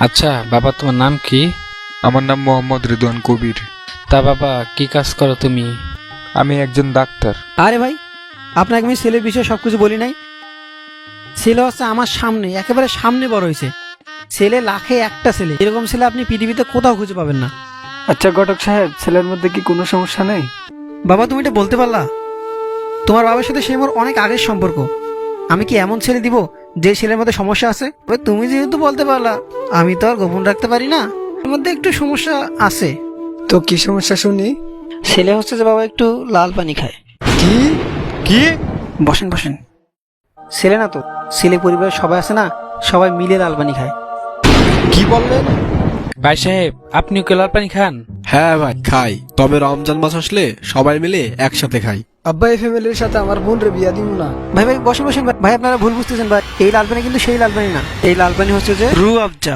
আচ্ছা বাবা, তোমার নাম কি? আমার নাম মোহাম্মদ রিদওয়ান কবির। তা বাবা, কি কাজ করো তুমি? আমি একজন ডাক্তার। আরে ভাই, আপনাকে আমি ছেলের বিষয়ে সবকিছু বলি নাই? ছেলে হচ্ছে আমার সামনে, একেবারে সামনে বড় হয়েছে। ছেলে লাখে একটা ছেলে, এরকম ছেলে আপনি পৃথিবীতে কোথাও খুঁজে পাবেন না। আচ্ছা ঘটক সাহেব, ছেলের মধ্যে কি কোনো সমস্যা নেই? বাবা, তুমি এটা বলতে পারলা? তোমার বাবার সাথে সে আমার অনেক আগের সম্পর্ক। আমি কি এমন ছেলে দিব যে ছেলের মধ্যে সমস্যা আছে? তবে তুমি যেহেতু বলতে পারলা, আমি তো আর গোপন রাখতে পারি না। এর মধ্যে একটু সমস্যা আছে। তো কি সমস্যা শুনি। ছেলে হচ্ছে যে বাবা একটু লাল পানি খায়। কি কি? বসেন বসেন। ছেলে না তো, ছেলে পরিবারের সবাই আছে না, সবাই মিলে লাল পানি খায়। কি বললেন? ভাই সাহেব, আপনিও কি লাল পানি খান? হ্যাঁ ভাই খাই, তবে রমজান মাস আসলে সবাই মিলে একসাথে খাই। আব্বা এই ফ্যামিলির সাথে আমার বোন রে বিয়া দিব না। ভাই ভাই বসেন বসেন ভাই, আপনারা ভুল বুঝতেছেন ভাই। এই লাল পানি কিন্তু সেই লাল পানি না, এই লাল পানি হচ্ছে যে রু আফজা।